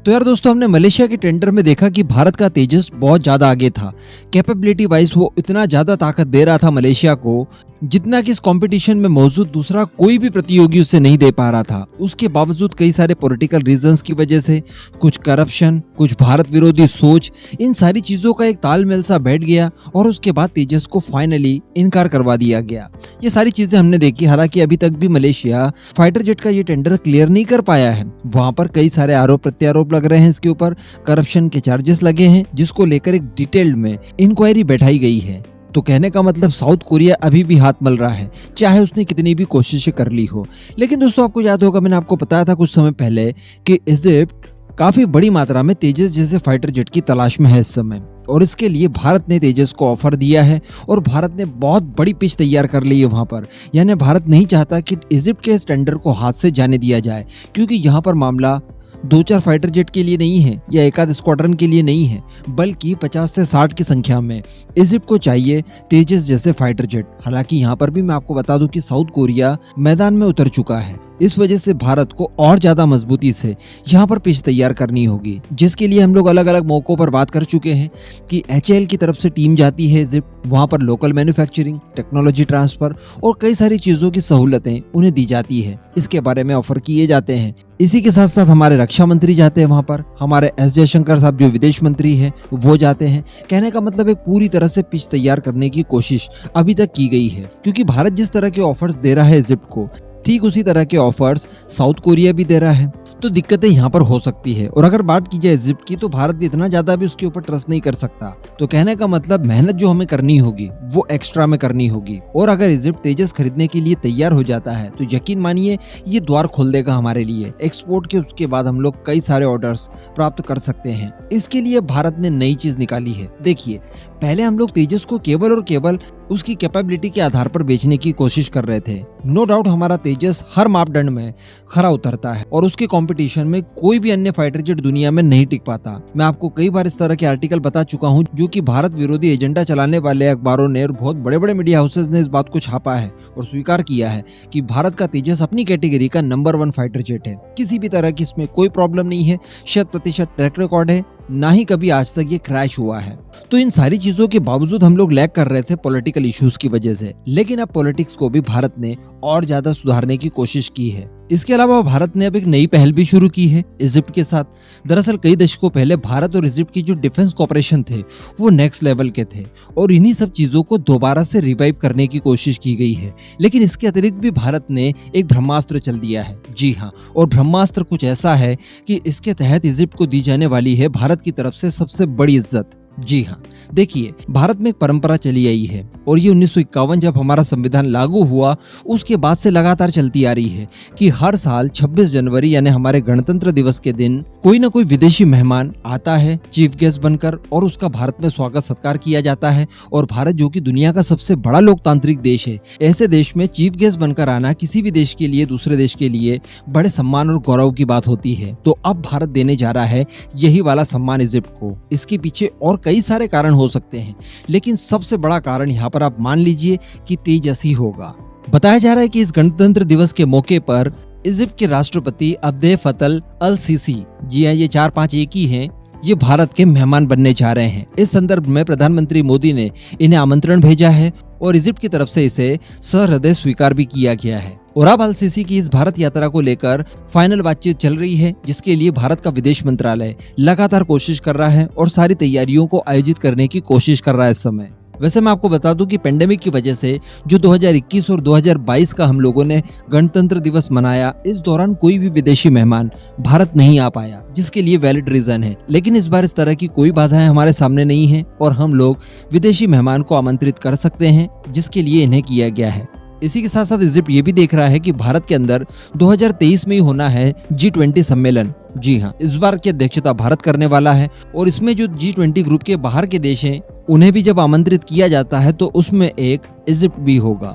तो यार दोस्तों, हमने मलेशिया के टेंडर में देखा कि भारत का तेजस बहुत ज्यादा आगे था। कैपेबिलिटी वाइज वो इतना ज्यादा ताकत दे रहा था मलेशिया को, जितना कि इस कंपटीशन में मौजूद दूसरा कोई भी प्रतियोगी उसे नहीं दे पा रहा था। उसके बावजूद कई सारे पॉलिटिकल रीजंस की वजह से, कुछ करप्शन, कुछ भारत विरोधी सोच, इन सारी चीजों का एक तालमेल सा बैठ गया और उसके बाद तेजस को फाइनली इनकार करवा दिया गया। ये सारी चीजें हमने देखी। हालांकि अभी तक भी मलेशिया फाइटर जेट का ये टेंडर क्लियर नहीं कर पाया है। वहां पर कई सारे आरोप प्रत्यारोप लग रहे हैं, इसके ऊपर करप्शन के चार्जेस लगे हैं, जिसको लेकर एक डिटेल्ड में इंक्वायरी बैठाई गई है। तो कहने का मतलब साउथ कोरिया अभी भी हाथ मल रहा है, चाहे उसने कितनी भी कोशिशें कर ली हो। लेकिन दोस्तों, आपको याद होगा, मैंने आपको बताया था कुछ समय पहले कि इजिप्ट काफी बड़ी मात्रा में तेजस जैसे फाइटर जेट की तलाश में है इस समय, और इसके लिए भारत ने तेजस को ऑफर दिया है और भारत ने बहुत बड़ी पिच तैयार कर ली है वहां पर। यानी भारत नहीं चाहता कि इजिप्ट के इस टेंडर को हाथ से जाने दिया जाए, क्योंकि यहाँ पर मामला 2-4 फाइटर जेट के लिए नहीं है या एक आध स्क्वाड्रन के लिए नहीं है, बल्कि 50 से 60 की संख्या में इजिप्ट को चाहिए तेजस जैसे फाइटर जेट। हालांकि यहाँ पर भी मैं आपको बता दूं कि साउथ कोरिया मैदान में उतर चुका है। इस वजह से भारत को और ज्यादा मजबूती से यहाँ पर पिच तैयार करनी होगी, जिसके लिए हम लोग अलग अलग मौकों पर बात कर चुके हैं कि HAL की तरफ से टीम जाती है इजिप्ट। वहाँ पर लोकल मैन्युफैक्चरिंग, टेक्नोलॉजी ट्रांसफर और कई सारी चीजों की सहूलतें उन्हें दी जाती है। इसके बारे में ऑफर किए जाते हैं। इसी के साथ साथ हमारे रक्षा मंत्री जाते हैं वहाँ पर, हमारे S जयशंकर साहब जो विदेश मंत्री हैं वो जाते हैं। कहने का मतलब एक पूरी तरह से पिच तैयार करने की कोशिश अभी तक की गई है, क्योंकि भारत जिस तरह के ऑफर्स दे रहा है इजिप्ट को, ठीक उसी तरह के ऑफर्स साउथ कोरिया भी दे रहा है। तो दिक्कतें यहाँ पर हो सकती है। और अगर बात की जाए इजिप्ट की, तो भारत भी इतना ज्यादा भी उसके ऊपर ट्रस्ट नहीं कर सकता। तो कहने का मतलब मेहनत जो हमें करनी होगी वो एक्स्ट्रा में करनी होगी। और अगर इजिप्ट तेजस खरीदने के लिए तैयार हो जाता है तो यकीन मानिए ये द्वार खोल देगा हमारे लिए एक्सपोर्ट के। उसके बाद हम लोग कई सारे ऑर्डर्स प्राप्त कर सकते हैं। इसके लिए भारत ने नई चीज निकाली है। देखिए, पहले हम लोग तेजस को केवल और केवल उसकी कैपेबिलिटी के आधार पर बेचने की कोशिश कर रहे थे। नो डाउट हमारा तेजस हर मापदंड में खरा उतरता है और उसके कंपटीशन में कोई भी अन्य फाइटर जेट दुनिया में नहीं टिक पाता। मैं आपको कई बार इस तरह के आर्टिकल बता चुका हूं, जो कि भारत विरोधी एजेंडा चलाने वाले अखबारों ने और बहुत बड़े बड़े मीडिया हाउसेज ने इस बात को छापा है और स्वीकार किया है कि भारत का तेजस अपनी कैटेगरी का नंबर 1 फाइटर जेट है। किसी भी तरह की इसमें कोई प्रॉब्लम नहीं है, 100% ट्रैक रिकॉर्ड है, ना ही कभी आज तक ये क्रैश हुआ है। तो इन सारी चीजों के बावजूद हम लोग लैग कर रहे थे पॉलिटिकल इश्यूज की वजह से। लेकिन अब पॉलिटिक्स को भी भारत ने और ज्यादा सुधारने की कोशिश की है। इसके अलावा भारत ने अब एक नई पहल भी शुरू की है इजिप्ट के साथ। दरअसल कई दशकों पहले भारत और इजिप्ट की जो डिफेंस कॉपरेशन थे वो नेक्स्ट लेवल के थे, और इन्हीं सब चीजों को दोबारा से रिवाइव करने की कोशिश की गई है। लेकिन इसके अतिरिक्त भी भारत ने एक ब्रह्मास्त्र चल दिया है। जी हाँ, और ब्रह्मास्त्र कुछ ऐसा है कि इसके तहत इजिप्ट को दी जाने वाली है भारत की तरफ से सबसे बड़ी इज्जत। जी हाँ, देखिए, भारत में एक परंपरा चली आई है और ये 1951 जब हमारा संविधान लागू हुआ उसके बाद से लगातार चलती आ रही है कि हर साल 26 जनवरी यानी हमारे गणतंत्र दिवस के दिन कोई ना कोई विदेशी मेहमान आता है चीफ गेस्ट बनकर, और उसका भारत में स्वागत सत्कार किया जाता है। और भारत जो कि दुनिया का सबसे बड़ा लोकतांत्रिक देश है, ऐसे देश में चीफ गेस्ट बनकर आना किसी भी देश के लिए, दूसरे देश के लिए बड़े सम्मान और गौरव की बात होती है। तो अब भारत देने जा रहा है यही वाला सम्मान इजिप्ट को। इसके पीछे और कई सारे कारण हो सकते हैं, लेकिन सबसे बड़ा कारण यहाँ पर आप मान लीजिए कि तेजस ही होगा। बताया जा रहा है कि इस गणतंत्र दिवस के मौके पर इजिप्ट के राष्ट्रपति अब्देल फतह अल सीसी, जी हाँ, ये 4-5 एक ही हैं, ये भारत के मेहमान बनने जा रहे हैं। इस संदर्भ में प्रधानमंत्री मोदी ने इन्हें आमंत्रण भेजा है और इजिप्ट की तरफ से इसे सहृदय स्वीकार भी किया गया है। और अब अल सीसी की इस भारत यात्रा को लेकर फाइनल बातचीत चल रही है, जिसके लिए भारत का विदेश मंत्रालय लगातार कोशिश कर रहा है और सारी तैयारियों को आयोजित करने की कोशिश कर रहा है इस समय। वैसे मैं आपको बता दूं कि पेंडेमिक की वजह से जो 2021 और 2022 का हम लोगों ने गणतंत्र दिवस मनाया, इस दौरान कोई भी विदेशी मेहमान भारत नहीं आ पाया, जिसके लिए वैलिड रीजन है। लेकिन इस बार इस तरह की कोई बाधाएं हमारे सामने नहीं है और हम लोग विदेशी मेहमान को आमंत्रित कर सकते हैं, जिसके लिए इन्हें किया गया है। इसी के साथ साथ इजिप्ट ये भी देख रहा है कि भारत के अंदर 2023 में ही होना है G20 सम्मेलन। जी हाँ, इस बार की अध्यक्षता भारत करने वाला है और इसमें जो G20 ग्रुप के बाहर के देश हैं उन्हें भी जब आमंत्रित किया जाता है तो उसमें एक इजिप्ट भी होगा।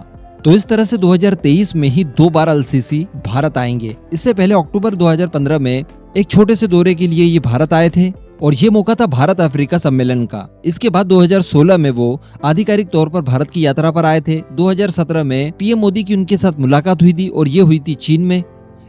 तो इस तरह से 2023 में ही 2 बार अल सीसी भारत आएंगे। इससे पहले अक्टूबर 2015 में एक छोटे से दौरे के लिए ये भारत आए थे और ये मौका था भारत अफ्रीका सम्मेलन का। इसके बाद 2016 में वो आधिकारिक तौर पर भारत की यात्रा पर आए थे। 2017 में पीएम मोदी की उनके साथ मुलाकात हुई थी और ये हुई थी चीन में।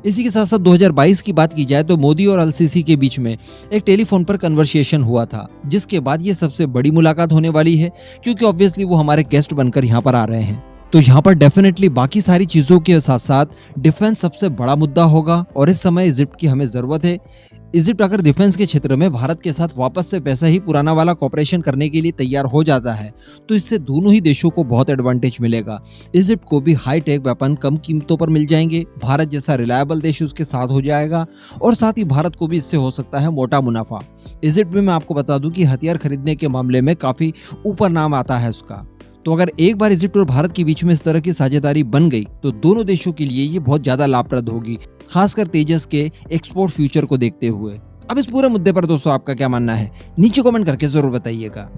इसी के साथ साथ 2022 की बात की जाए तो मोदी और अल-सीसी के बीच में एक टेलीफोन पर कन्वर्सेशन हुआ था, जिसके बाद ये सबसे बड़ी मुलाकात होने वाली है, क्योंकि ऑब्वियसली वो हमारे गेस्ट बनकर यहाँ पर आ रहे हैं। तो यहाँ पर डेफिनेटली बाकी सारी चीजों के साथ साथ डिफेंस सबसे बड़ा मुद्दा होगा और इस समय इजिप्ट की हमें जरूरत है। इजिप्ट अगर डिफेंस के क्षेत्र में भारत के साथ वापस से वैसा ही पुराना वाला कॉपरेशन करने के लिए तैयार हो जाता है, तो इससे दोनों ही देशों को बहुत एडवांटेज मिलेगा। इजिप्ट को भी हाई टेक वेपन कम कीमतों पर मिल जाएंगे, भारत जैसा रिलायबल देश उसके साथ हो जाएगा और साथ ही भारत को भी इससे हो सकता है मोटा मुनाफा। इजिप्ट में मैं आपको बता दूं कि हथियार खरीदने के मामले में काफी ऊपर नाम आता है उसका। तो अगर एक बार इजिप्ट और भारत के बीच में इस तरह की साझेदारी बन गई तो दोनों देशों के लिए ये बहुत ज्यादा लाभप्रद होगी, खासकर तेजस के एक्सपोर्ट फ्यूचर को देखते हुए। अब इस पूरे मुद्दे पर दोस्तों आपका क्या मानना है, नीचे कमेंट करके जरूर बताइएगा।